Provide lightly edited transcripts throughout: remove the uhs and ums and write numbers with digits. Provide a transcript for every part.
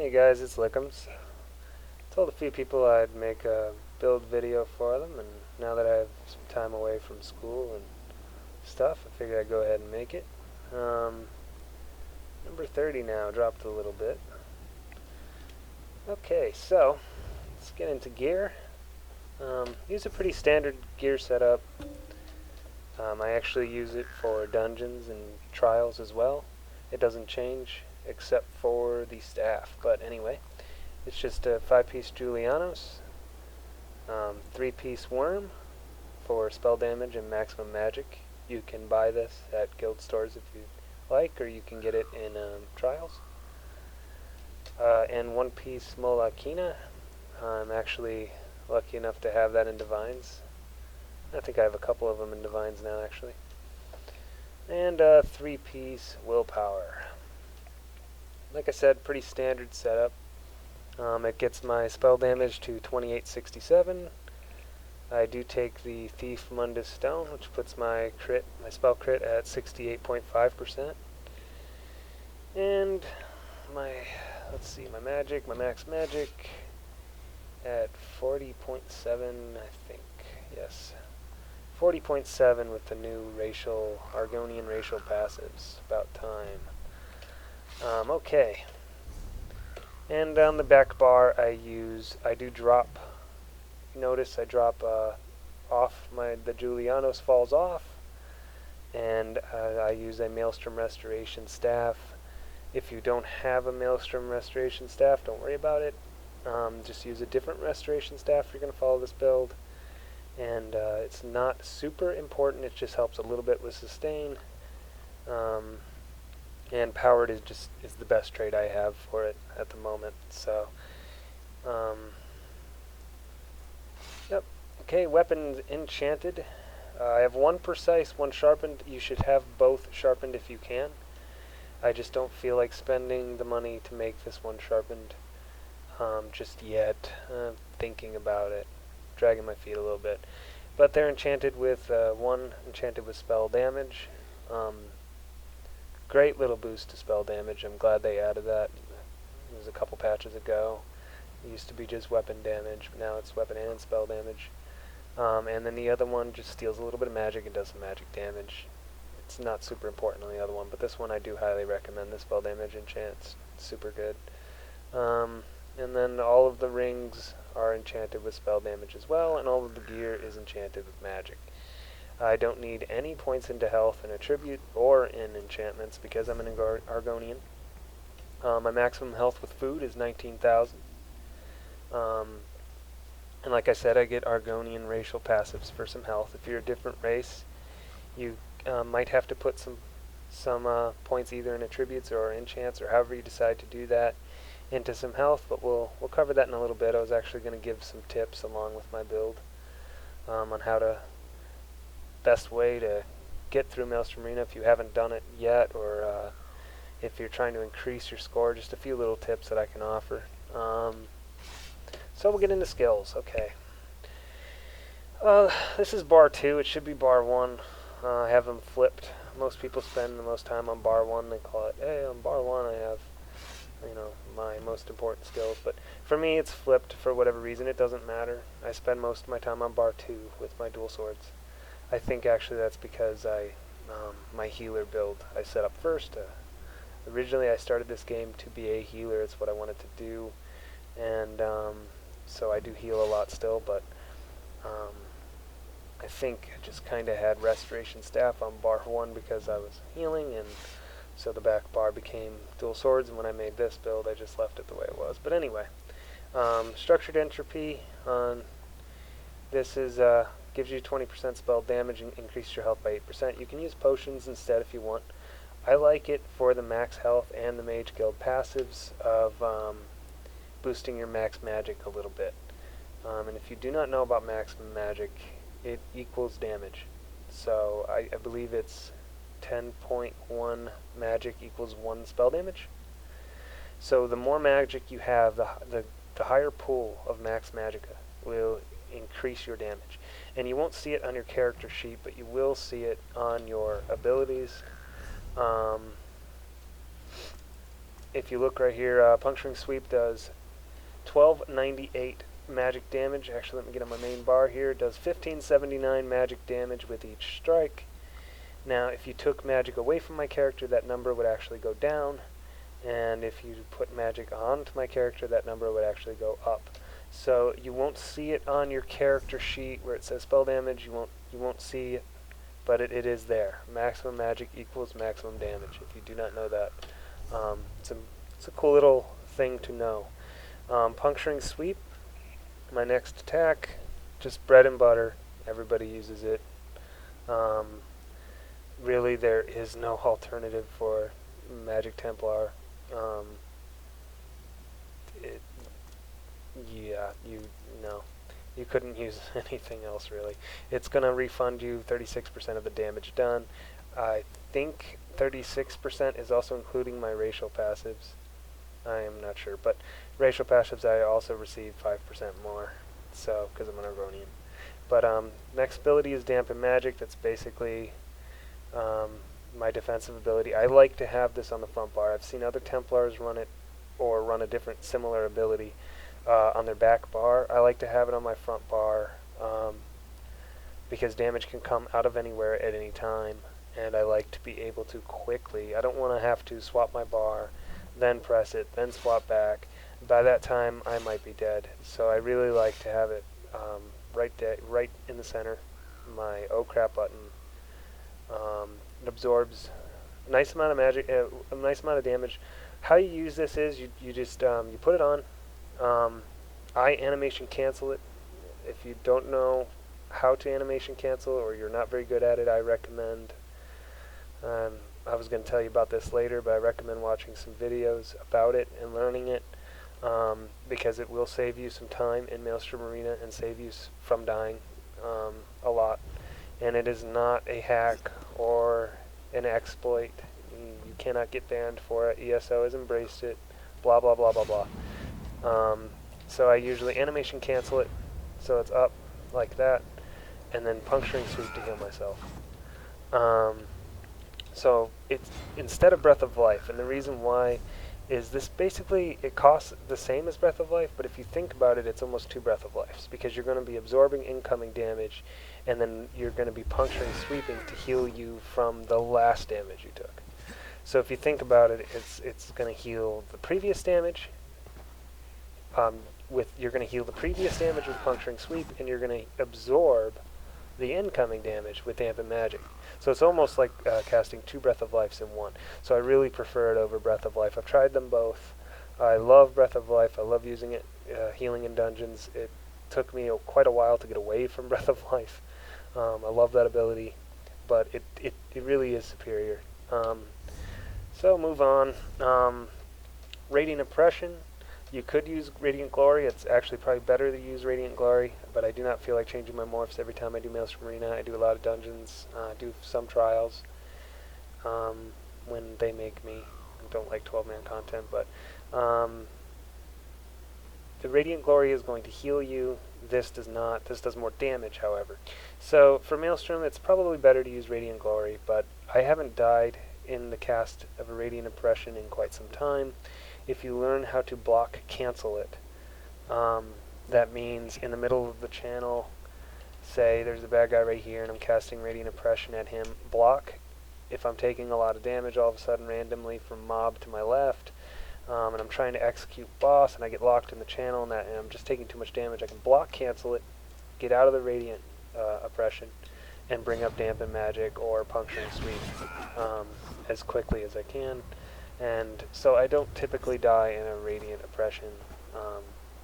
Hey guys, it's Lickums. Told a few people I'd make a build video for them, and now that I have some time away from school and stuff, I figured I'd go ahead and make it. Number 30 now, dropped a little bit. Okay, so let's get into gear. Use a pretty standard gear setup. I actually use it for dungeons and trials as well. It doesn't change except for the staff, but anyway. It's just a 5-piece Julianos, 3-piece Worm for spell damage and maximum magic. You can buy this at guild stores if you like, or you can get it in trials. And 1-piece Molakina. I'm actually lucky enough to have that in Divines. I think I have a couple of them in Divines now, actually. And a 3-piece Willpower. Like I said, pretty standard setup. It gets my spell damage to 2867. I do take the Thief Mundus Stone, which puts my spell crit at 68.5%. And my max magic at 40.7, I think. Yes. 40.7 with the new Argonian racial passives. About time. Okay. And on the back bar, notice I drop off the Julianos falls off, and I use a Maelstrom Restoration Staff. If you don't have a Maelstrom Restoration Staff, don't worry about it. Just use a different Restoration Staff if you're going to follow this build. And it's not super important, it just helps a little bit with sustain. And powered is the best trait I have for it at the moment. So, yep. Okay, weapons enchanted. I have one precise, one sharpened. You should have both sharpened if you can. I just don't feel like spending the money to make this one sharpened just yet. Thinking about it, dragging my feet a little bit. But they're enchanted with one enchanted with spell damage. Great little boost to spell damage. I'm glad they added that. It was a couple patches ago. It used to be just weapon damage, but now it's weapon and spell damage. And then the other one just steals a little bit of magic and does some magic damage. It's not super important on the other one, but this one I do highly recommend. The spell damage enchants. It's super good. And then all of the rings are enchanted with spell damage as well, and all of the gear is enchanted with magic. I don't need any points into health in attribute or in enchantments because I'm an Argonian. My maximum health with food is 19,000. And like I said, I get Argonian racial passives for some health. If you're a different race, you might have to put some points either in attributes or enchants or however you decide to do that into some health, but we'll cover that in a little bit. I was actually going to give some tips along with my build on how to best way to get through Maelstrom Arena if you haven't done it yet, or if you're trying to increase your score. Just a few little tips that I can offer. So we'll get into skills. Okay. This is bar 2. It should be bar 1. I have them flipped. Most people spend the most time on bar 1. They call it, hey, on bar 1 I have, my most important skills. But for me, it's flipped for whatever reason. It doesn't matter. I spend most of my time on bar 2 with my dual swords. I think actually that's because my healer build I set up first. Originally I started this game to be a healer. It's what I wanted to do, and so I do heal a lot still, but I think I just kind of had Restoration Staff on bar 1 because I was healing, and so the back bar became dual swords, and when I made this build I just left it the way it was. But anyway, Structured Entropy on this is gives you 20% spell damage and increases your health by 8%. You can use potions instead if you want. I like it for the max health and the Mage Guild passives of boosting your max magic a little bit. And if you do not know about maximum magic, it equals damage. So I believe it's 10.1 magic equals 1 spell damage. So the more magic you have, the higher pool of max magicka will increase your damage. And you won't see it on your character sheet, but you will see it on your abilities. if you look right here, Puncturing Sweep does 1298 magic damage. Actually, let me get on my main bar here. It does 1579 magic damage with each strike. Now, if you took magic away from my character, that number would actually go down. And if you put magic onto my character, that number would actually go up. So you won't see it on your character sheet where it says spell damage. You won't see it, but it is there. Maximum magic equals maximum damage. If you do not know that, it's a cool little thing to know. Puncturing Sweep, my next attack, just bread and butter. Everybody uses it. Really, there is no alternative for Magicka Templar. You couldn't use anything else really. It's gonna refund you 36% of the damage done. I think 36% is also including my racial passives. I am not sure, but racial passives I also receive 5% more, so because I'm an Argonian. But next ability is Dampen Magic. That's basically my defensive ability. I like to have this on the front bar. I've seen other Templars run it, or run a different similar ability on their back bar. I like to have it on my front bar because damage can come out of anywhere at any time, and I like to be able to quickly. I don't want to have to swap my bar, then press it, then swap back. By that time, I might be dead. So I really like to have it right in the center. My oh crap button. It absorbs a nice amount of magic, a nice amount of damage. How you use this is you just you put it on. I animation cancel it. If you don't know how to animation cancel, or you're not very good at it, I recommend. I was going to tell you about this later, but I recommend watching some videos about it and learning it, because it will save you some time in Maelstrom Arena and save you from dying a lot. And it is not a hack or an exploit. You cannot get banned for it. ESO has embraced it. Blah, blah, blah, blah, blah. So I usually animation cancel it, so it's up like that, and then Puncturing Sweep to heal myself. So it's instead of Breath of Life, and the reason why is this basically, it costs the same as Breath of Life, but if you think about it, it's almost 2 Breath of Lives, because you're going to be absorbing incoming damage, and then you're going to be Puncturing Sweeping to heal you from the last damage you took. So if you think about it, it's going to heal the previous damage. You're going to heal the previous damage with Puncturing Sweep, and you're going to absorb the incoming damage with Dampen Magic. So it's almost like casting 2 Breath of Lives in one. So I really prefer it over Breath of Life. I've tried them both. I love Breath of Life. I love using it, healing in dungeons. It took me quite a while to get away from Breath of Life. I love that ability, but it really is superior. So move on. Radiant Oppression. You could use Radiant Glory. It's actually probably better to use Radiant Glory, but I do not feel like changing my morphs every time I do Maelstrom Arena. I do a lot of dungeons, do some trials when they make me. I don't like 12-man content, but the Radiant Glory is going to heal you. This does not. This does more damage, however. So for Maelstrom, it's probably better to use Radiant Glory, but I haven't died in the cast of a Radiant Oppression in quite some time. If you learn how to block cancel it, that means in the middle of the channel, say there's a bad guy right here and I'm casting Radiant Oppression at him, block. If I'm taking a lot of damage all of a sudden randomly from mob to my left, and I'm trying to execute boss and I get locked in the channel and I'm just taking too much damage, I can block cancel it, get out of the Radiant Oppression, and bring up Dampen Magic or Puncturing Sweep as quickly as I can. And so I don't typically die in a Radiant Oppression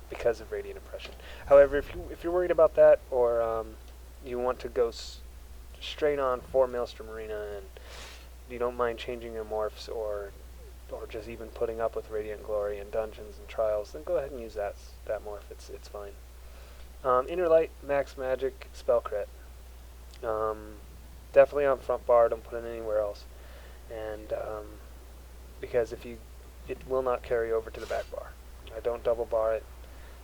because of Radiant Oppression. However, if you're worried about that, or you want to go straight on for Maelstrom Arena and you don't mind changing your morphs, or just even putting up with Radiant Glory in dungeons and trials, then go ahead and use that morph. It's fine. Inner Light, Max Magic, Spell Crit. Definitely on front bar. Don't put it anywhere else. And because it will not carry over to the back bar. I don't double bar it.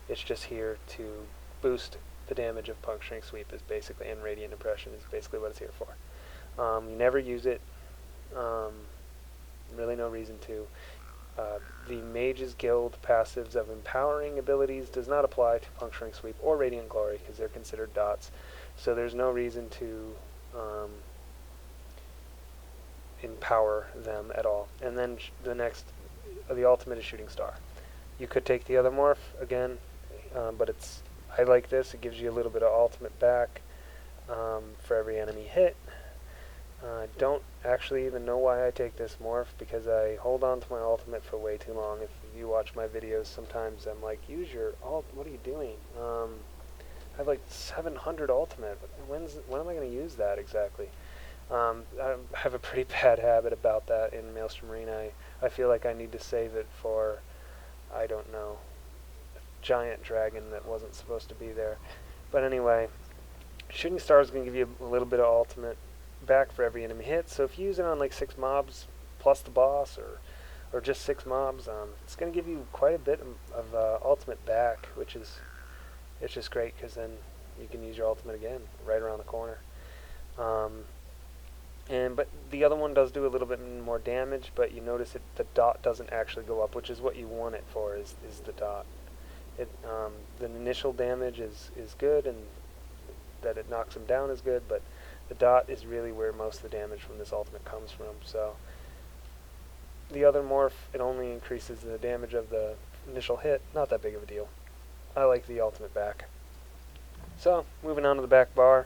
It's just here to boost the damage of Puncturing Sweep is basically, and Radiant Oppression is basically what it's here for. You never use it. Really no reason to. The Mage's Guild passives of empowering abilities does not apply to Puncturing Sweep or Radiant Glory because they're considered dots. So there's no reason to empower them at all. And then the ultimate is Shooting Star. You could take the other morph again, but I like this. It gives you a little bit of ultimate back for every enemy hit. Don't actually even know why I take this morph because I hold on to my ultimate for way too long. If you watch my videos, sometimes I'm like, use your ult. What are you doing? I have like 700 ultimate. When am I going to use that exactly? I have a pretty bad habit about that in Maelstrom Arena. I feel like I need to save it for, I don't know, a giant dragon that wasn't supposed to be there. But anyway, Shooting Star is going to give you a little bit of ultimate back for every enemy hit. So if you use it on like 6 mobs plus the boss, or just 6 mobs, it's going to give you quite a bit of ultimate back, which is it's just great because then you can use your ultimate again right around the corner. But the other one does do a little bit more damage, but you notice the dot doesn't actually go up, which is what you want it for, is the dot. The initial damage is good, and that it knocks them down is good, but the dot is really where most of the damage from this ultimate comes from. So the other morph, it only increases the damage of the initial hit. Not that big of a deal. I like the ultimate back. So moving on to the back bar,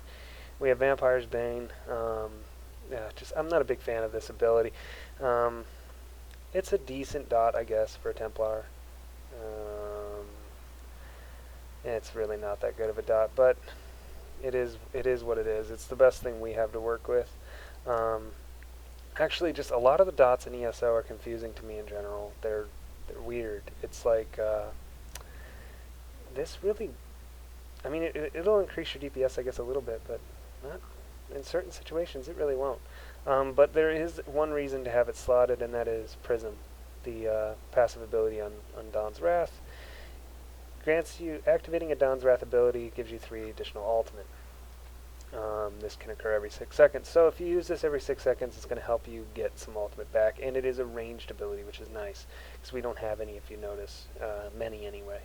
we have Vampire's Bane. I'm not a big fan of this ability. It's a decent dot, I guess, for a Templar. It's really not that good of a dot, but it is what it is. It's the best thing we have to work with. Actually, just a lot of the dots in ESO are confusing to me in general. They're weird. It's like this really. I mean, it'll increase your DPS, I guess, a little bit, but not in certain situations. It really won't. But there is one reason to have it slotted, and that is Prism, the passive ability on Dawn's Wrath. Activating a Dawn's Wrath ability gives you 3 additional ultimate. This can occur every 6 seconds. So if you use this every 6 seconds, it's going to help you get some ultimate back. And it is a ranged ability, which is nice, because we don't have any, if you notice, many anyway.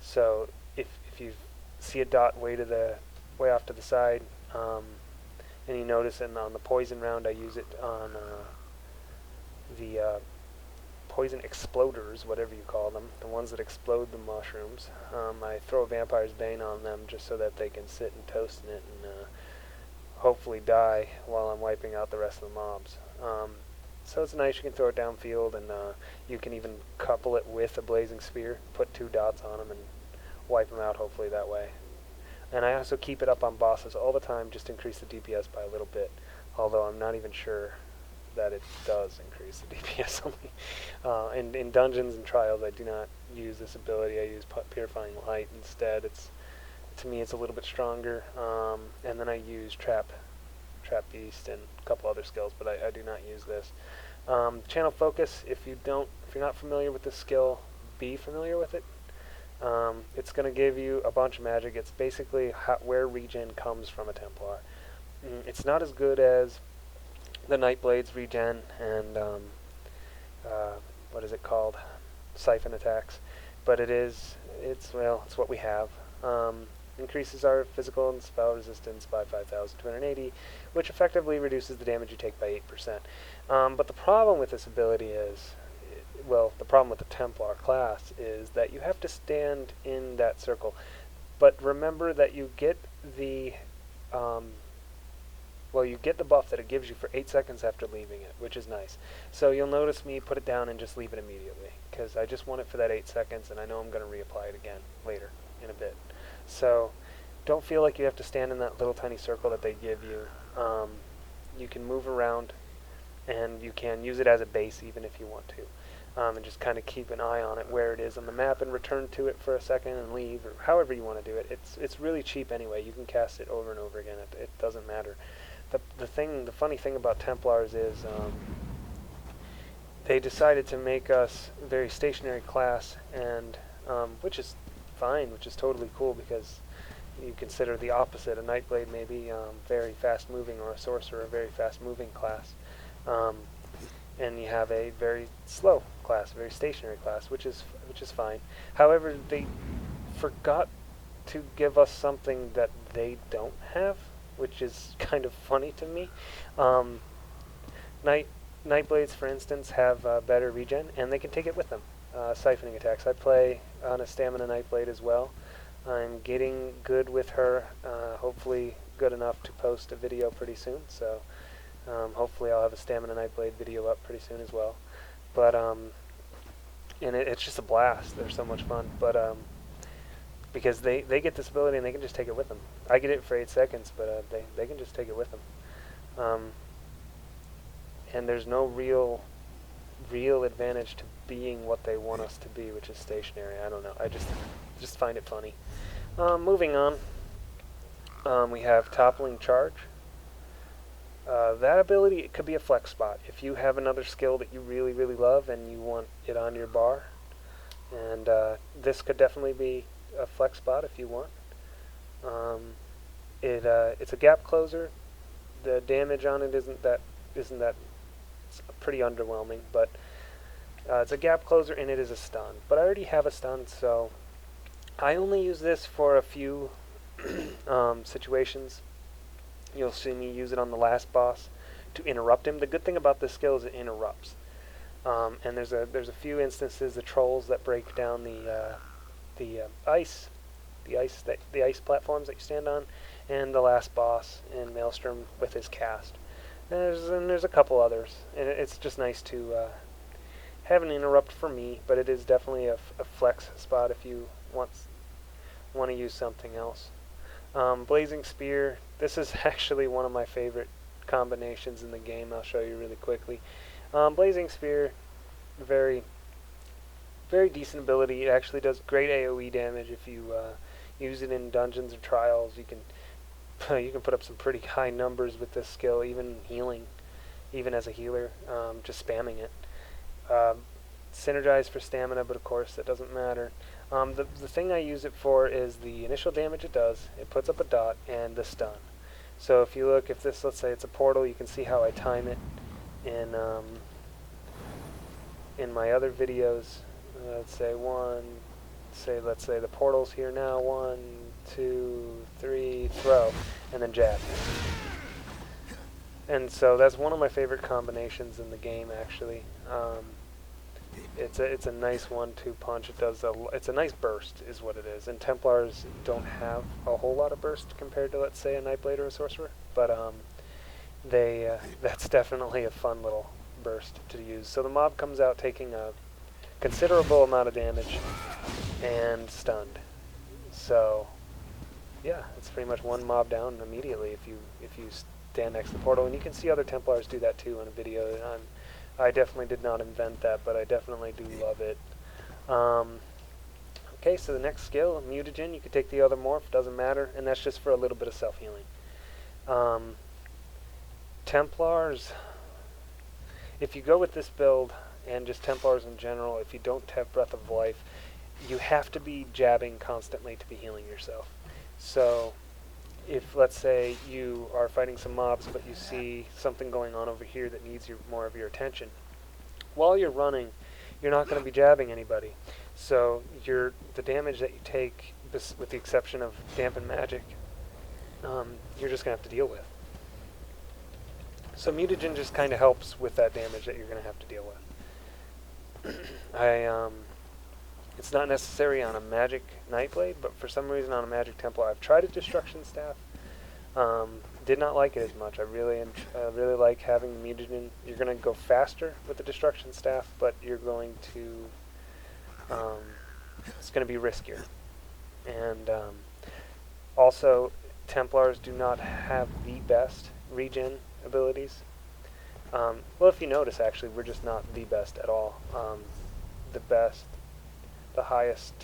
So if you see a dot way off to the side, and you notice, and on the poison round, I use it on the poison exploders, whatever you call them, the ones that explode the mushrooms. I throw a Vampire's Bane on them just so that they can sit and toast in it and hopefully die while I'm wiping out the rest of the mobs. So it's nice. You can throw it downfield, and you can even couple it with a Blazing Spear, put 2 dots on them, and wipe them out hopefully that way. And I also keep it up on bosses all the time, just to increase the DPS by a little bit, although I'm not even sure that it does increase the DPS only. In dungeons and trials, I do not use this ability. I use Purifying Light instead. To me, it's a little bit stronger. And then I use Trap Beast and a couple other skills, but I do not use this. Channel Focus. If you're not familiar with this skill, be familiar with it. It's going to give you a bunch of magic. It's basically where regen comes from a Templar. It's not as good as the Nightblade's regen and what is it called? Siphon attacks, but it's what we have. Increases our physical and spell resistance by 5,280, which effectively reduces the damage you take by 8%. But the problem with this ability is, the problem with the Templar class is that you have to stand in that circle. But remember that you get the buff that it gives you for 8 seconds after leaving it, which is nice. So you'll notice me put it down and just leave it immediately, because I just want it for that 8 seconds, and I know I'm going to reapply it again later in a bit. So don't feel like you have to stand in that little tiny circle that they give you. You can move around, and you can use it as a base even if you want to. And just kind of keep an eye on it where it is on the map and return to it for a second and leave, or however you want to do it. It's really cheap anyway. You can cast it over and over again. It doesn't matter. The funny thing about Templars is they decided to make us a very stationary class, and which is fine, which is totally cool, because you consider the opposite. A Nightblade may be very fast moving, or a Sorcerer a very fast moving class. And you have a very slow class, a very stationary class, which is fine. However, they forgot to give us something that they don't have, which is kind of funny to me. Um, Nightblades, for instance, have better regen, and they can take it with them. Siphoning attacks. I play on a Stamina Nightblade as well. I'm getting good with her, hopefully good enough to post a video pretty soon, so hopefully I'll have a Stamina Nightblade video up pretty soon as well. But, and it's just a blast. They're so much fun, but, because they get this ability and they can just take it with them. I get it for 8 seconds, but they can just take it with them. And there's no real advantage to being what they want us to be, which is stationary. I don't know. I just find it funny. Moving on, we have Toppling Charge. That ability, it could be a flex spot. If you have another skill that you really, really love and you want it on your bar, and this could definitely be a flex spot if you want. It's a gap closer. The damage on it isn't that it's pretty underwhelming, but it's a gap closer and it is a stun. But I already have a stun, so I only use this for a few situations. You'll see me use it on the last boss to interrupt him. The good thing about this skill is it interrupts. And there's a few instances, the trolls that break down the ice platforms that you stand on, and the last boss in Maelstrom with his cast. And there's a couple others, and it's just nice to have an interrupt for me, but it is definitely a flex spot if you want to use something else. Blazing Spear, this is actually one of my favorite combinations in the game. I'll show you really quickly. Blazing Spear, very decent ability. It actually does great AoE damage if you use it in dungeons or trials. You can put up some pretty high numbers with this skill, even healing, even as a healer, just spamming it. Synergize for stamina, but of course that doesn't matter. The thing I use it for is the initial damage it does. It puts up a dot, and the stun. So if you look, if this, let's say it's a portal, you can see how I time it in my other videos. Let's say let's say the portal's here now. 1, 2, 3, throw, and then jab. And so that's one of my favorite combinations in the game, actually. It's a nice 1-2 punch. It's a nice burst, is what it is. And Templars don't have a whole lot of burst compared to, let's say, a Nightblade or a Sorcerer. But that's definitely a fun little burst to use. So the mob comes out taking a considerable amount of damage and stunned. So yeah, it's pretty much one mob down immediately if you stand next to the portal. And you can see other Templars do that too in a video. I definitely did not invent that, but I definitely do love it. Okay, so the next skill, Mutagen, you could take the other morph, doesn't matter, and that's just for a little bit of self-healing. Templars, if you go with this build, and just Templars in general, if you don't have Breath of Life, you have to be jabbing constantly to be healing yourself. So if, let's say, you are fighting some mobs, but you see something going on over here that needs more of your attention, while you're running, you're not going to be jabbing anybody. So the damage that you take, with the exception of Dampen Magic, you're just going to have to deal with. So Mutagen just kind of helps with that damage that you're going to have to deal with. It's not necessary on a Magic Nightblade, but for some reason on a Magic Templar, I've tried a Destruction Staff. Did not like it as much. I really like having the Mutagen. You're going to go faster with the Destruction Staff, but you're going to it's going to be riskier. And also, Templars do not have the best regen abilities. Well, if you notice, actually, we're just not the best at all. The highest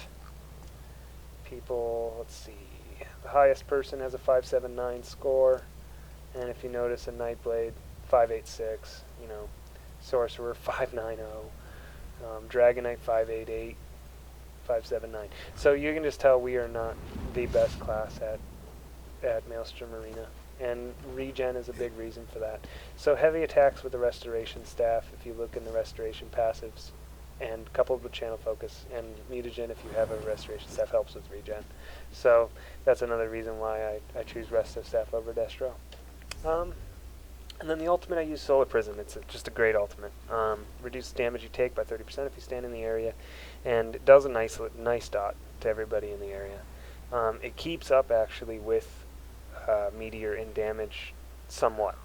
people, let's see, the highest person has a 579 score, and if you notice, a Nightblade 586, Sorcerer 590, Dragonite 588, 579. So you can just tell we are not the best class at Maelstrom Arena, and regen is a big reason for that. So heavy attacks with the Restoration Staff, if you look in the Restoration passives, and coupled with channel focus and mutagen, if you have a restoration staff, helps with regen. So that's another reason why I choose resto staff over destro. And then the ultimate, I use Solar Prism. It's just a great ultimate. Reduces damage you take by 30% if you stand in the area, and it does a nice dot to everybody in the area. It keeps up actually with Meteor in damage somewhat,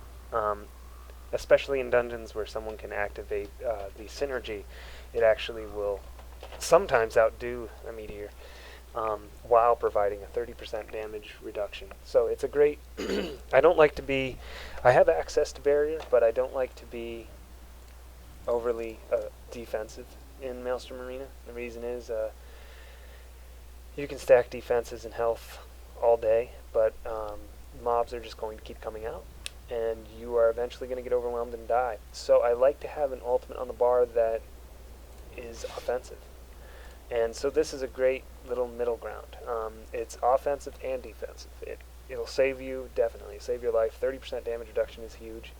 especially in dungeons where someone can activate the synergy. It actually will sometimes outdo a Meteor while providing a 30% damage reduction. So it's a great... I don't like to be... I have access to barrier, but I don't like to be overly defensive in Maelstrom Arena. The reason is you can stack defenses and health all day, but mobs are just going to keep coming out, and you are eventually going to get overwhelmed and die. So I like to have an ultimate on the bar that is offensive. And so this is a great little middle ground. It's offensive and defensive. It'll save you, definitely, save your life. 30% damage reduction is huge.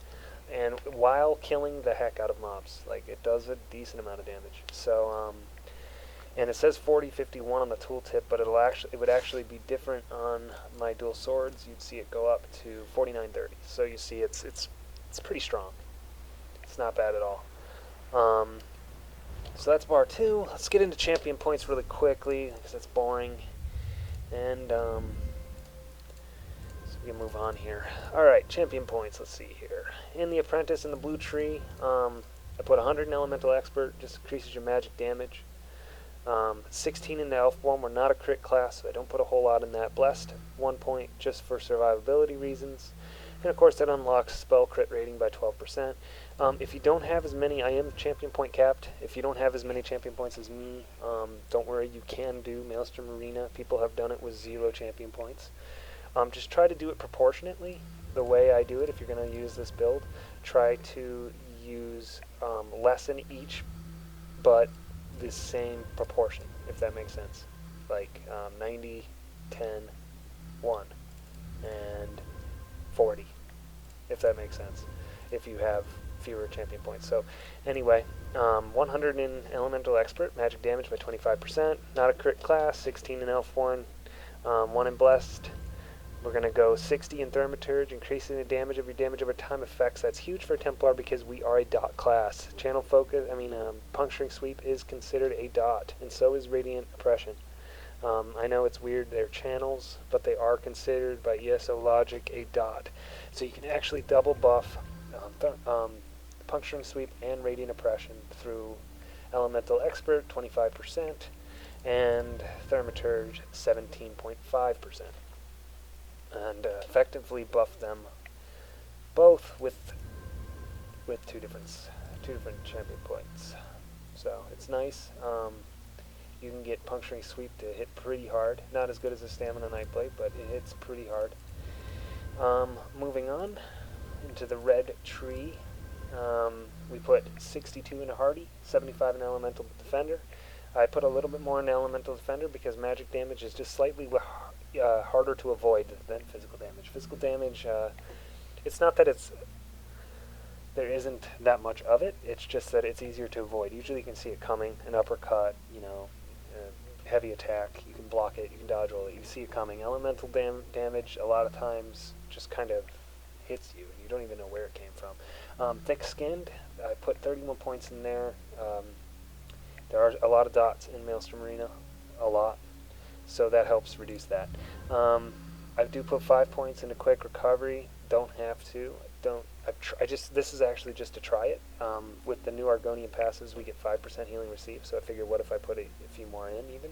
And while killing the heck out of mobs, like, it does a decent amount of damage. So, and it says 4051 on the tooltip, but it would actually be different on my dual swords. You'd see it go up to 4930. So you see it's pretty strong. It's not bad at all. So that's bar 2. Let's get into champion points really quickly, because that's boring. And so we can move on here. Alright, champion points, let's see here. In the Apprentice in the blue tree, I put 100 in Elemental Expert, just increases your magic damage. 16 in the Elfborn, we're not a crit class, so I don't put a whole lot in that. Blessed, 1 point just for survivability reasons. And of course that unlocks spell crit rating by 12%. If you don't have as many, I am champion point capped. If you don't have as many champion points as me, don't worry, you can do Maelstrom Arena. People have done it with 0 champion points. Just try to do it proportionately, the way I do it. If you're going to use this build, try to use less in each, but the same proportion, if that makes sense. Like 90, 10, 1, and 40, if that makes sense, if you have fewer champion points. So anyway, 100 in Elemental Expert, magic damage by 25%, not a crit class, 16 in Elfborn, 1 in Blessed. We're going to go 60 in Thaumaturge, increasing the damage of your damage over time effects. That's huge for Templar because we are a dot class. Channel Focus, Puncturing Sweep is considered a dot, and so is Radiant Oppression. I know it's weird, they're channels, but they are considered by ESO logic a dot. So you can actually double buff Puncturing Sweep and Radiant Oppression through Elemental Expert, 25%, and Thaumaturge, 17.5%. And effectively buff them both with two different champion points. So it's nice. You can get Puncturing Sweep to hit pretty hard. Not as good as a Stamina Nightblade, but it hits pretty hard. Moving on into the red tree, we put 62 in a Hardy, 75 in Elemental Defender. I put a little bit more in Elemental Defender because magic damage is just slightly harder to avoid than physical damage. Physical damage, it's not that there isn't that much of it, it's just that it's easier to avoid. Usually you can see it coming, an uppercut, heavy attack, you can block it, you can dodge roll it, you see it coming. Elemental damage a lot of times just kind of hits you, and you don't even know where it came from. Thick-skinned, I put 31 points in there. There are a lot of dots in Maelstrom Arena, a lot, so that helps reduce that. I do put 5 points into Quick Recovery. Don't have to. This is actually just to try it. With the new Argonian passes, we get 5% healing received, so I figured what if I put a few more in even.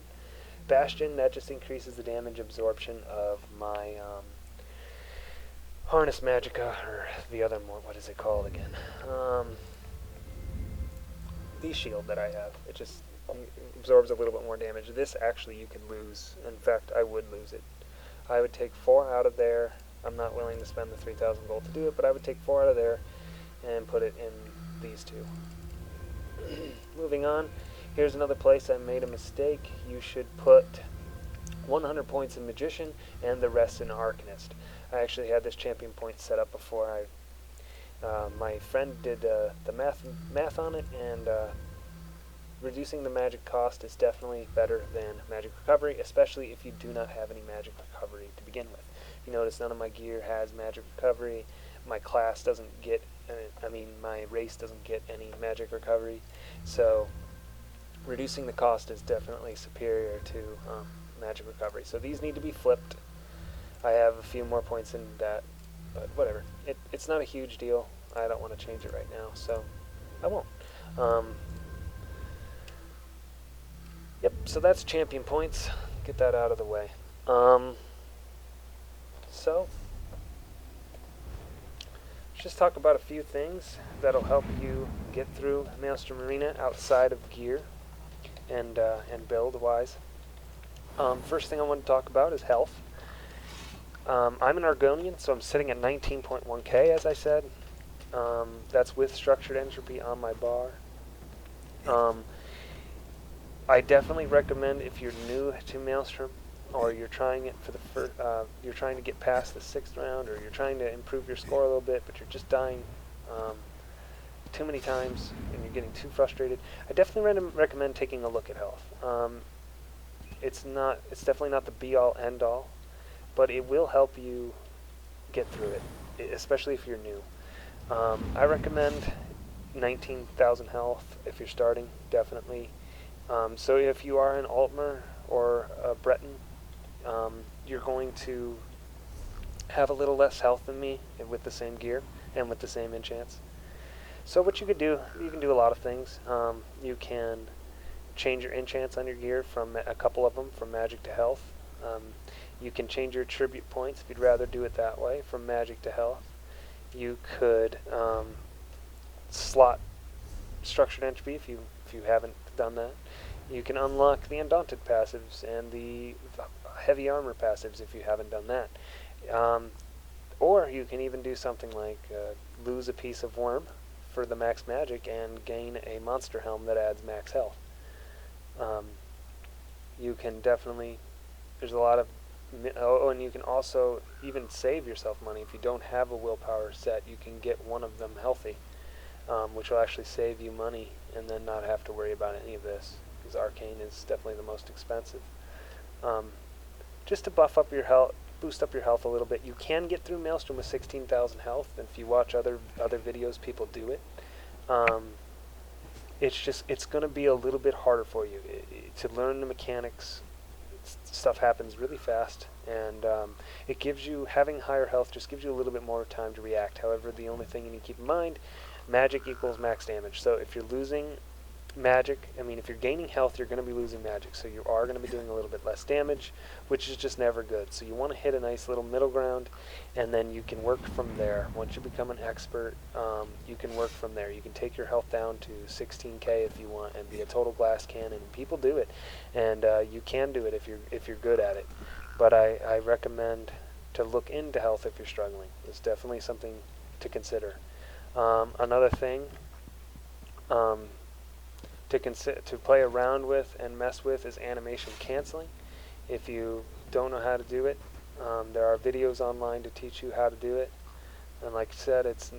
Bastion, that just increases the damage absorption of my Harness Magicka, or the other one, what is it called again? The shield that I have. It just absorbs a little bit more damage. This actually you can lose. In fact, I would lose it. I would take 4 out of there. I'm not willing to spend the 3,000 gold to do it, but I would take 4 out of there and put it in these two. Moving on, here's another place I made a mistake. You should put 100 points in Magician and the rest in Arcanist. I actually had this champion point set up before my friend did the math on it, and reducing the magic cost is definitely better than magic recovery, especially if you do not have any magic recovery to begin with. You notice none of my gear has magic recovery. My class doesn't get, my race doesn't get any magic recovery. So reducing the cost is definitely superior to magic recovery. So these need to be flipped. I have a few more points in that, but whatever. It's not a huge deal. I don't want to change it right now, so I won't. Yep, so that's champion points. Get that out of the way. So, let's just talk about a few things that'll help you get through Maelstrom Arena outside of gear and build-wise. First thing I want to talk about is health. I'm an Argonian, so I'm sitting at 19.1k, as I said. That's with structured entropy on my bar. I definitely recommend, if you're new to Maelstrom, or you're trying it for the first, you're trying to get past the 6th round, or you're trying to improve your score a little bit, but you're just dying too many times and you're getting too frustrated. I definitely recommend taking a look at health. It's definitely not the be-all, end-all, but it will help you get through it, especially if you're new. I recommend 19,000 health if you're starting, definitely. So if you are an Altmer or a Breton, you're going to have a little less health than me with the same gear and with the same enchants. So what you could do, you can do a lot of things. You can change your enchants on your gear from a couple of them, from magic to health. You can change your attribute points if you'd rather do it that way, from magic to health. You could slot structured entropy if you haven't done that. You can unlock the Undaunted passives and the heavy armor passives if you haven't done that. Or you can even do something like lose a piece of worm for the max magic and gain a monster helm that adds max health. You can definitely, there's a lot of, and you can also even save yourself money. If you don't have a willpower set, you can get one of them healthy, which will actually save you money and then not have to worry about any of this, because Arcane is definitely the most expensive. Just to buff up your health, boost up your health a little bit. You can get through Maelstrom with 16,000 health, and if you watch other videos, people do it. It's going to be a little bit harder for you to learn the mechanics. Stuff happens really fast, and it gives you, having higher health just gives you a little bit more time to react. However, the only thing you need to keep in mind, magic equals max damage. So if you're losing magic, if you're gaining health, you're going to be losing magic, so you are going to be doing a little bit less damage, which is just never good. So you want to hit a nice little middle ground, and then you can work from there. Once you become an expert, you can work from there. You can take your health down to 16k if you want and be a total glass cannon. People do it, and you can do it if you're good at it. But I recommend to look into health if you're struggling. It's definitely something to consider. Another thing to play around with and mess with is animation canceling. If you don't know how to do it, there are videos online to teach you how to do it. And like I said, it's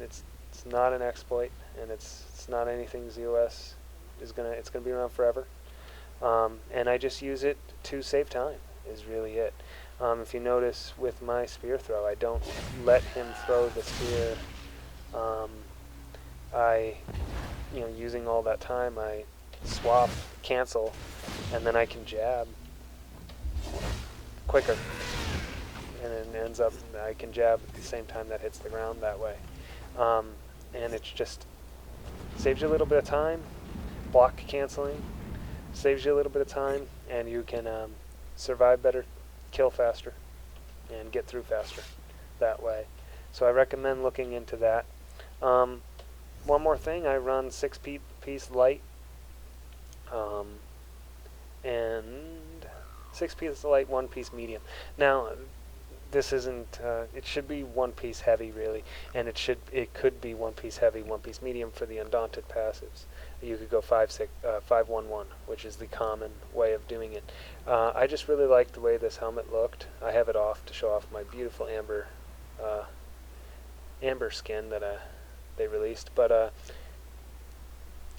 not an exploit, and it's not anything ZOS it's gonna be around forever. And I just use it to save time, is really it. If you notice with my spear throw, I don't let him throw the spear. Using all that time, I swap, cancel, and then I can jab quicker, and it ends up I can jab at the same time that hits the ground that way. And it's just saves you a little bit of time. Block canceling saves you a little bit of time, and you can survive better, kill faster, and get through faster that way. So I recommend looking into that. One more thing, I run 6-piece light, and 6-piece light, 1-piece medium. Now, this isn't, it should be 1-piece heavy really, and it could be 1-piece heavy, 1-piece medium for the Undaunted passives. You could go 5-1-1, which is the common way of doing it. I just really liked the way this helmet looked. I have it off to show off my beautiful amber skin that they released, but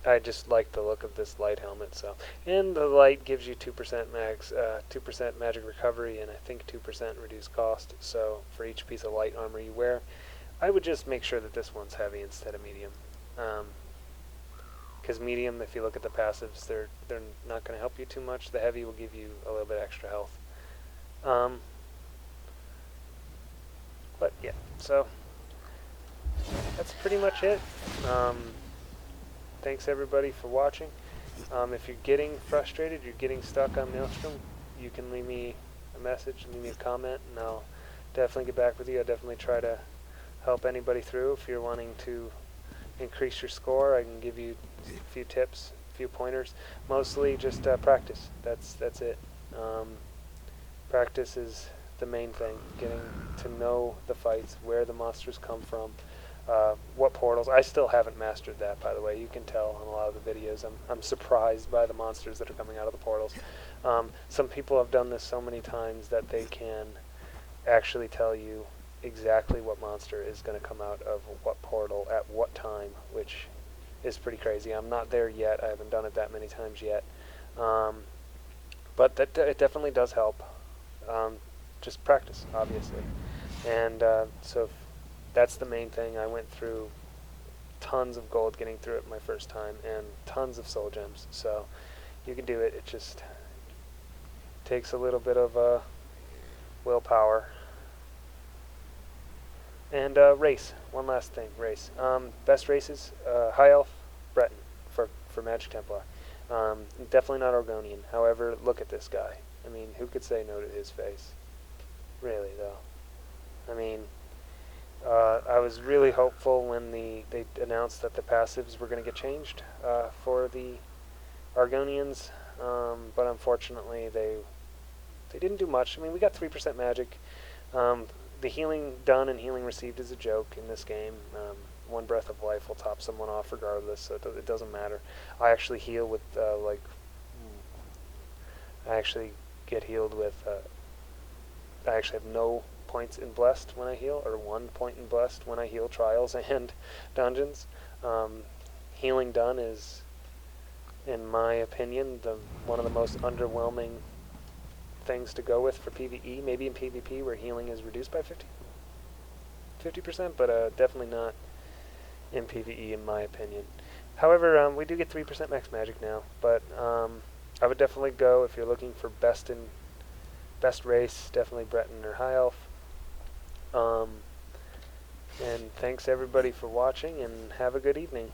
I just like the look of this light helmet. So, and the light gives you 2% max, 2% magic recovery, and I think 2% reduced cost. So for each piece of light armor you wear, I would just make sure that this one's heavy instead of medium. Because medium, if you look at the passives, they're not going to help you too much. The heavy will give you a little bit extra health. But yeah, so that's pretty much it. Thanks everybody for watching. If you're getting frustrated, you're getting stuck on Maelstrom, you can leave me a message, leave me a comment, and I'll definitely get back with you. I'll definitely try to help anybody through. If you're wanting to increase your score, I can give you a few tips, a few pointers. Mostly just practice. That's it. Practice is the main thing. Getting to know the fights, where the monsters come from, what portals. I still haven't mastered that, by the way. You can tell on a lot of the videos. I'm surprised by the monsters that are coming out of the portals. Some people have done this so many times that they can actually tell you exactly what monster is going to come out of what portal at what time, which is pretty crazy. I'm not there yet. I haven't done it that many times yet. But it definitely does help. Just practice, obviously. And so that's the main thing. I went through tons of gold getting through it my first time, and tons of soul gems. So you can do it. It just takes a little bit of willpower. And race. One last thing. Race. Best races. High Elf, Breton for Magicka Templar. Definitely not Argonian. However, look at this guy. I mean, who could say no to his face? Really, though. I mean, I was really hopeful when they announced that the passives were going to get changed for the Argonians, but unfortunately they didn't do much. I mean, we got 3% magic. The healing done and healing received is a joke in this game. One breath of life will top someone off regardless, so it doesn't matter. I actually heal with, I actually get healed with, I actually have no points in Blessed when I heal, or 1 point in Blessed when I heal Trials and Dungeons. Healing done is, in my opinion, one of the most underwhelming things to go with for PvE. Maybe in PvP where healing is reduced by 50%, but definitely not in PvE in my opinion. However, we do get 3% max magic now, but I would definitely go if you're looking for best race, definitely Breton or High Elf. And thanks everybody for watching, and have a good evening.